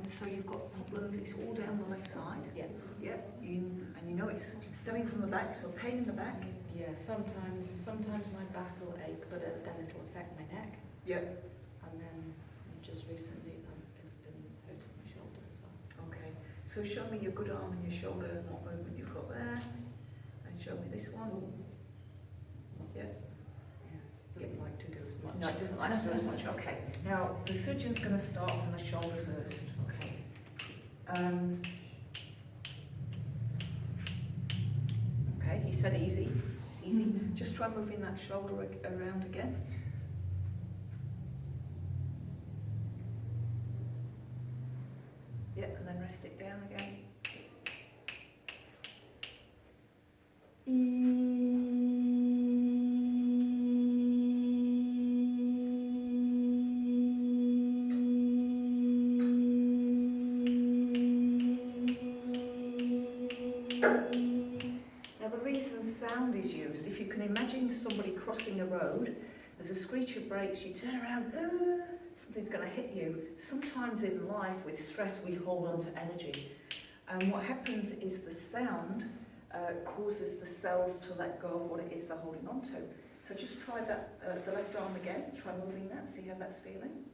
so you've got problems, it's all down the left side. Yeah. Yeah, and you know it's stemming from the back, so pain in the back. Yeah, sometimes my back will ache, but then it'll affect my neck. Yeah. And then just recently it's been hurting my shoulder as well. Okay, so show me your good arm and your shoulder and what movement you've got there. And show me this one. Yes. Yeah, doesn't like to do as much. No, it doesn't like to do as much. Okay. Now, the surgeon's going to start on the shoulder first. Okay. Okay, he said easy. It's easy. Just try moving that shoulder around again. Yeah, and then rest it down again. Now the reason sound is used, if you can imagine somebody crossing a road, there's a screech of brakes, you turn around, something's going to hit you. Sometimes in life with stress we hold on to energy, and what happens is the sound causes the cells to let go of what it is they're holding on to. So just try that, the left arm again, try moving that, see how that's feeling.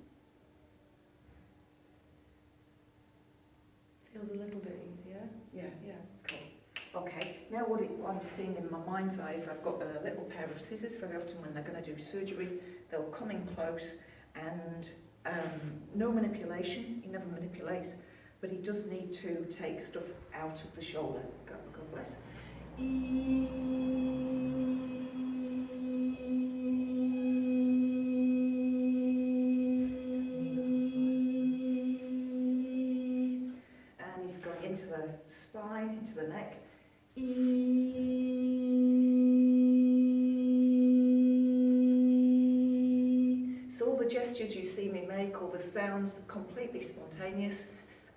Feels a little bit easier. Yeah. Yeah. Cool. Okay, now what I'm seeing in my mind's eye is I've got a little pair of scissors. Very often when they're going to do surgery, they'll come in close and no manipulation, he never manipulates, but he does need to take stuff out of the shoulder. God bless. And he's going into the spine, into the neck. So all the gestures you see me make, all the sounds, completely spontaneous.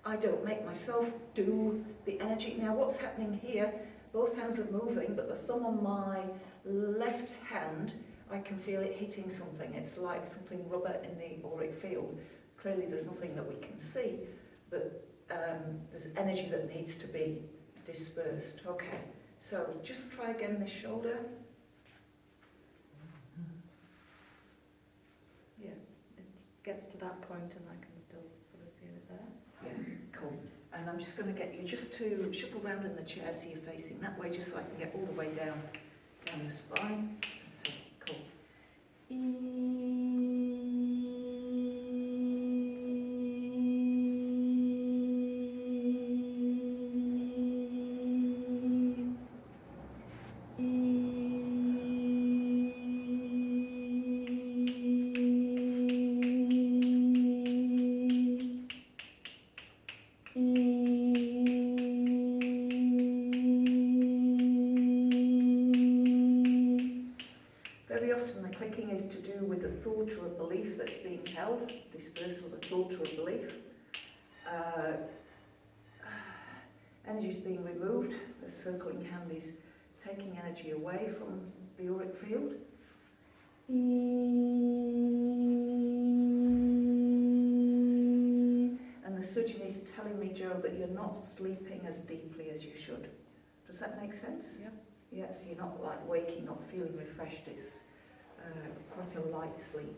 I don't make myself do the energy. Now what's happening here, both hands are moving, but the thumb on my left hand, I can feel it hitting something. It's like something rubber in the auric field. Clearly there's nothing that we can see, but there's energy that needs to be dispersed. Okay, so just try again this shoulder. Yeah, it gets to that point and I can still sort of feel it there. Yeah, cool. And I'm just going to get you just to shuffle around in the chair so you're facing that way, just so I can get all the way down the spine. So, cool. Very often the clicking is to do with a thought or a belief that's being held, dispersal of a thought or a belief. Energy is being removed, the circling hand is taking energy away from the auric field. And the surgeon is telling me, Joe, that you're not sleeping as deeply as you should. Does that make sense? Yep. Yes, you're not like waking up feeling refreshed. It's quite a light sleep.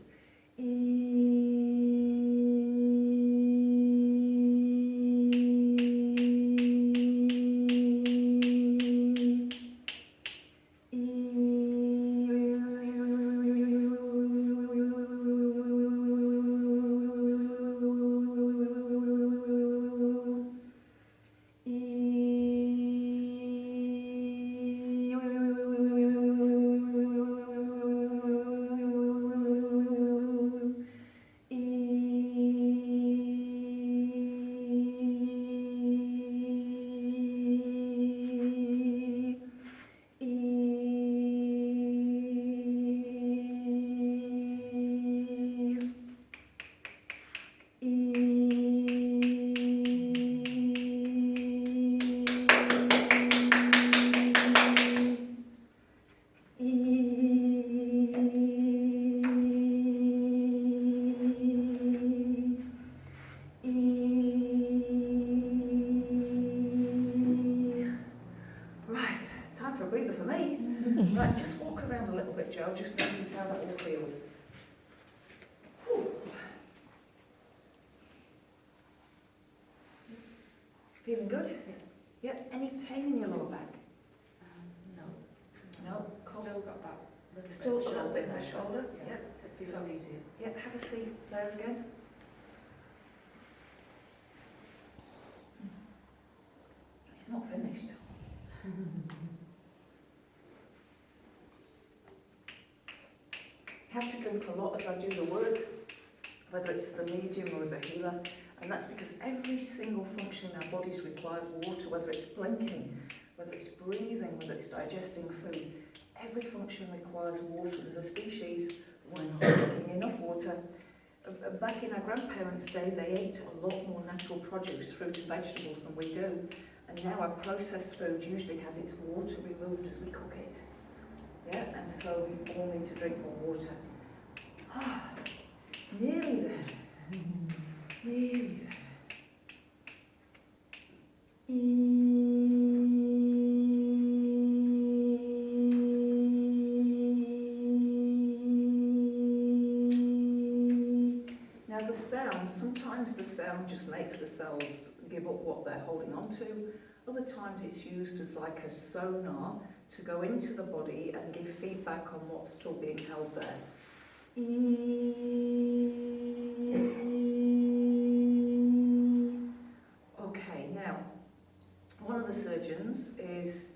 Feeling good? Yeah. Any pain in your lower back? No. No. Still got that little Still bit a of little bit in there, the shoulder? but Yeah. It feels So- easier. Yeah, have a seat there again. He's not finished. I have to drink a lot as I do the work, whether it's as a medium or as a healer, and that's because every single function in our bodies requires water, whether it's blinking, whether it's breathing, whether it's digesting food. Every function requires water. There's a species, we're not drinking enough water. Back in our grandparents' day, they ate a lot more natural produce, fruit and vegetables than we do. And now our processed food usually has its water removed as we cook it. Yeah, and so we all need to drink more water. Ah, nearly there. Nearly there. Now the sound, sometimes the sound just makes the cells give up what they're holding on to. Other times it's used as like a sonar to go into the body and give feedback on what's still being held there. Okay, now, one of the surgeons is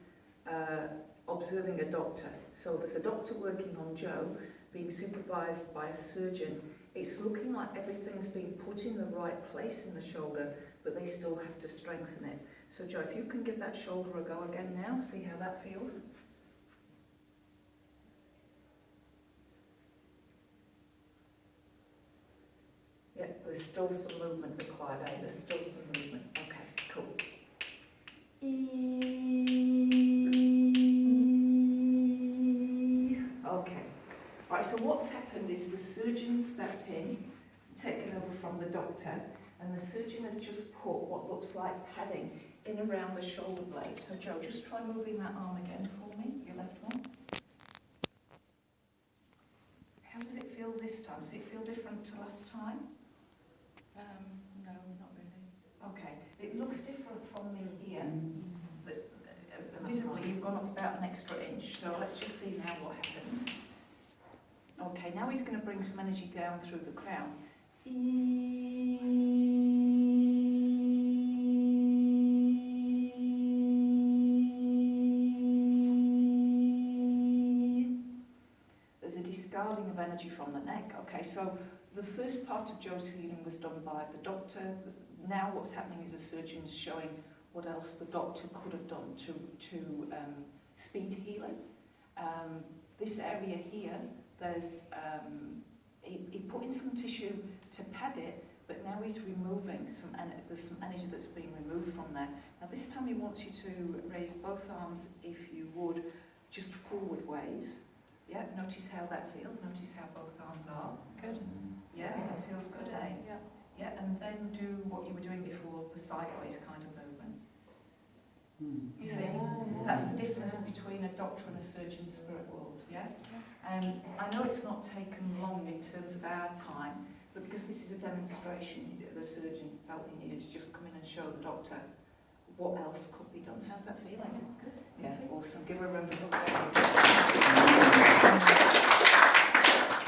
observing a doctor. So there's a doctor working on Joe, being supervised by a surgeon. It's looking like everything's being put in the right place in the shoulder, but they still have to strengthen it. So Joe, if you can give that shoulder a go again now, see how that feels. Yeah, there's still some movement required, eh? There's still some movement. Okay, cool. Okay. Right, so what's happened is the surgeon stepped in, taken over from the doctor, and the surgeon has just put what looks like padding in around the shoulder blade. So Joe, just try moving that arm again for me, your left one. How does it feel this time? Does it feel different to last time? No, not really. Okay, it looks different from me here, but visibly you've gone up about an extra inch, so let's just see now what happens. Okay, now he's going to bring some energy down through the crown. There's a discarding of energy from the neck. Okay, so the first part of Joe's healing was done by the doctor. Now what's happening is the surgeon's showing what else the doctor could have done to speed healing. This area here, there's he put in some tissue to pad it, but now he's removing there's some energy that's being removed from there. Now this time he wants you to raise both arms, if you would, just forward ways. Yeah, notice how that feels. Notice how both arms are. Good. Yeah, that feels good, eh? Yeah. Yeah, and then do what you were doing before, the sideways kind of movement. You see, that's the difference between a doctor and a surgeon's spirit world, yeah? And I know it's not taken long in terms of our time, but because this is a demonstration, the surgeon felt he needed to just come in and show the doctor what else could be done. How's that feeling? Good. Yeah, awesome. Give her a round of applause.